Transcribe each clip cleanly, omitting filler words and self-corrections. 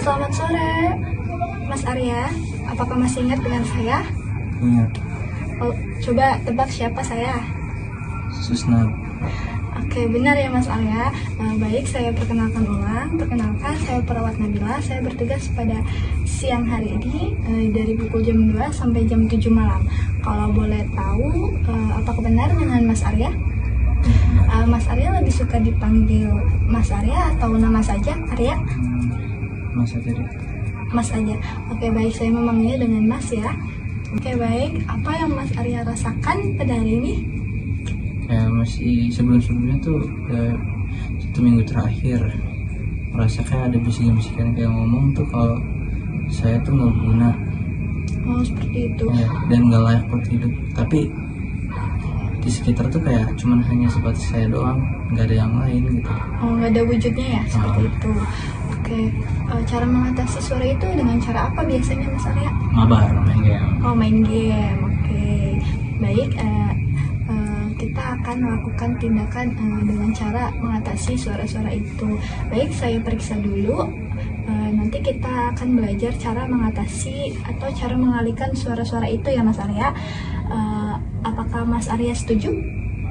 Selamat sore, Mas Arya. Apakah masih ingat dengan saya? Ingat. Oh, coba tebak siapa saya? Susnat. Oke, benar ya Mas Arya. Baik, saya perkenalkan ulang. Perkenalkan, saya perawat Nabila. Saya bertugas pada siang hari ini dari pukul jam 2 sampai jam 7 malam. Kalau boleh tahu, apakah benar dengan Mas Arya? Mas Arya lebih suka dipanggil Mas Arya atau nama saja Arya? Mas aja deh. Mas aja. Oke, baik, saya memanggilnya dengan Mas ya. Oke, baik. Apa yang Mas Arya rasakan pada hari ini? Kayak masih sebelum-sebelumnya tuh 1 minggu terakhir merasakan ada bisikan-bisikan kayak ngomong tuh kalau saya tuh nggak guna. Oh, seperti itu. Ya, dan nggak layak buat hidup. Tapi di sekitar tuh kayak cuman hanya sebatas saya doang, nggak ada yang lain gitu. Oh, nggak ada wujudnya ya, seperti itu. Oke, cara mengatasi suara itu dengan cara apa biasanya Mas Arya? Mabar, main game. Oh, main game. Oke, baik. Kita akan melakukan tindakan dengan cara mengatasi suara-suara itu. Baik, saya periksa dulu. Nanti kita akan belajar cara mengatasi atau cara mengalihkan suara-suara itu ya Mas Arya. Apakah Mas Arya setuju?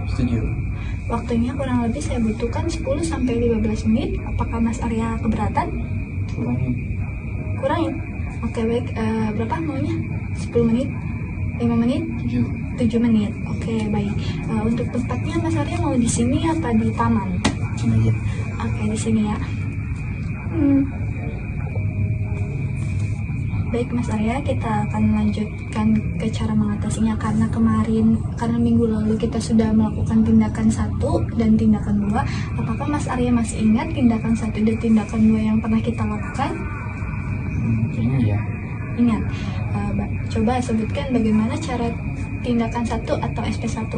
Setuju. Waktunya kurang lebih saya butuhkan 10-15 menit. Apakah Mas Arya keberatan? Kurangin? Oke, baik. Berapa maunya? 10 menit? 5 menit? 7 menit. Oke, baik. Untuk tempatnya Mas Arya mau di sini apa di taman? Sini aja. Oke, di sini ya. Baik Mas Arya, kita akan melanjutkan ke cara mengatasinya karena minggu lalu kita sudah melakukan tindakan 1 dan tindakan 2. Apakah Mas Arya masih ingat tindakan 1 dan tindakan 2 yang pernah kita lakukan? Kayaknya ya. Ingat. Coba sebutkan bagaimana cara tindakan 1 atau SP1.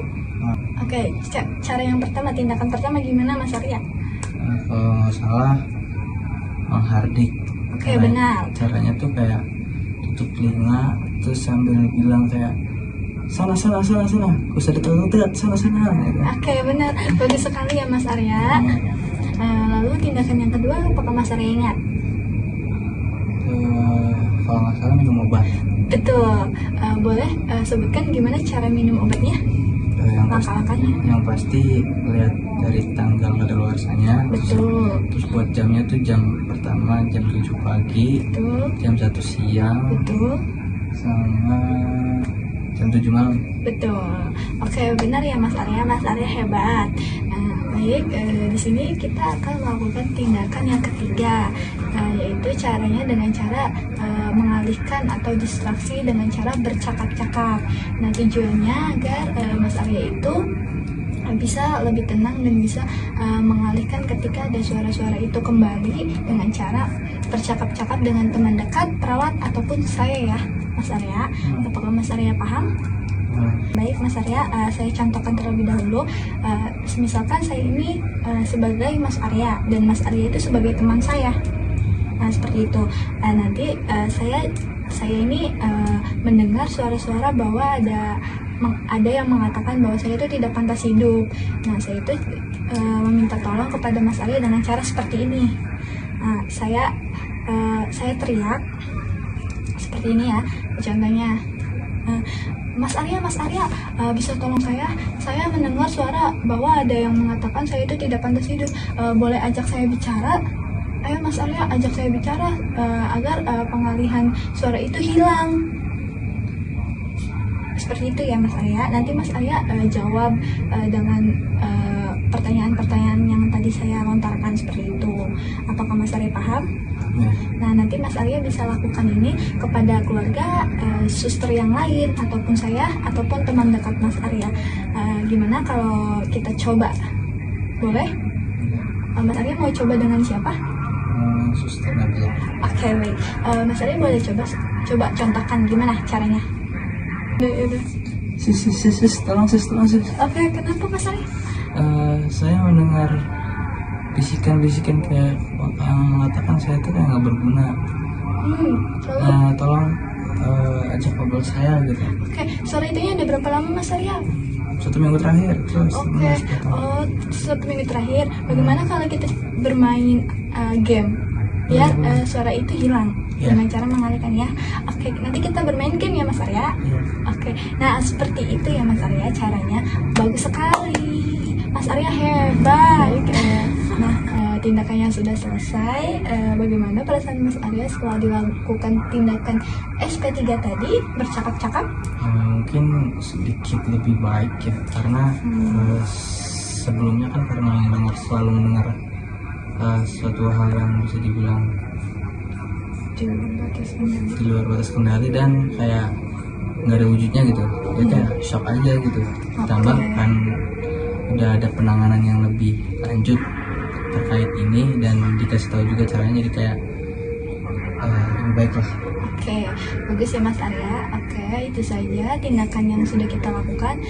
Oke, cara yang pertama, tindakan pertama gimana Mas Arya? Kalau nggak salah menghardik. Oke, benar. Caranya tuh kayak tutup telinga terus sambil bilang kayak sana usah dekat sana gitu. Oke, benar, bagus sekali ya Mas Arya. Lalu tindakan yang kedua, apakah Mas Arya ingat? Kalau nggak salah minum obat. Betul. Boleh sebutkan gimana cara minum obatnya? Yang pasti lihat dari tanggal kadaluarsanya. Betul. Terus buat jamnya tuh jam pertama jam 7 pagi. Betul. Jam 1 siang. Betul. Sama jam 7 malam. Betul. Oke, benar ya Mas Arya. Mas Arya hebat. Baik, di sini kita akan melakukan tindakan yang ketiga, yaitu caranya dengan cara mengalihkan atau distraksi dengan cara bercakap-cakap. Nah, tujuannya agar Mas Arya itu bisa lebih tenang dan bisa mengalihkan ketika ada suara-suara itu kembali dengan cara bercakap-cakap dengan teman dekat, perawat, ataupun saya ya Mas Arya. Apakah Mas Arya paham? Baik Mas Arya, saya contohkan terlebih dahulu. Misalkan saya ini sebagai Mas Arya dan Mas Arya itu sebagai teman saya. Seperti itu. Nanti saya ini mendengar suara-suara bahwa ada yang mengatakan bahwa saya itu tidak pantas hidup. Nah, saya itu meminta tolong kepada Mas Arya dengan cara seperti ini. Saya teriak seperti ini ya. Contohnya, Mas Arya, bisa tolong saya mendengar suara bahwa ada yang mengatakan saya itu tidak pantas hidup. Boleh ajak saya bicara? Ayo Mas Arya, ajak saya bicara agar pengalihan suara itu hilang. Seperti itu ya Mas Arya. Nanti Mas Arya jawab dengan pertanyaan-pertanyaan yang tadi saya lontarkan seperti itu. Apakah Mas Arya paham? Nah, nanti Mas Arya bisa lakukan ini kepada keluarga, suster yang lain, ataupun saya, ataupun teman dekat Mas Arya. Gimana kalau kita coba? Boleh? Mas Arya mau coba dengan siapa? Suster Nabila. Oke, baik. Mas Arya boleh coba contohkan gimana caranya? Udah. Sis, tolong sis. Oke, kenapa Mas Arya? Saya mendengar bisikan-bisikan kayak yang mengatakan saya tuh kayak nggak berguna. Tolong ajak ngobrol saya gitu. Oke, suara itunya udah berapa lama Mas Arya? 1 minggu terakhir. Oke. 1 minggu terakhir. Bagaimana kalau kita bermain game? biar suara itu hilang Iya. dengan cara mengalihkan ya. Oke, nanti kita bermain game ya Mas Arya. Iya. Oke, nah seperti itu ya Mas Arya caranya. Bagus sekali, Mas Arya hebat. Nah, tindakannya sudah selesai. Bagaimana perasaan Mas Arya setelah dilakukan tindakan SP3 tadi? Bercakap-cakap? Mungkin sedikit lebih baik ya, karena sebelumnya kan karena selalu mendengar suatu hal yang bisa dibilang di luar batas kendali dan kayak nggak ada wujudnya gitu, ya kayak shock aja gitu. Ditambah kan udah ada penanganan yang lebih lanjut terkait ini dan dikasih tahu juga caranya, jadi kayak lebih baik lah. Oke, bagus ya Mas Arya. Oke, itu saja tindakan yang sudah kita lakukan.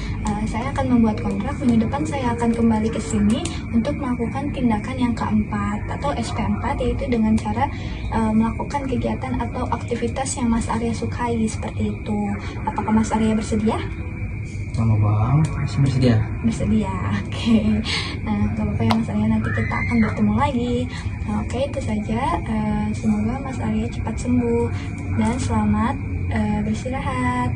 Saya akan membuat kontrak, minggu depan saya akan kembali ke sini untuk melakukan tindakan yang keempat atau SP4, yaitu dengan cara melakukan kegiatan atau aktivitas yang Mas Arya sukai seperti itu. Apakah Mas Arya bersedia? Lama bang, masih bersedia? Bersedia, oke. Nah, gak apa-apa ya Mas Arya, nanti kita akan bertemu lagi. Oke, itu saja. Semoga Mas Arya cepat sembuh dan selamat beristirahat.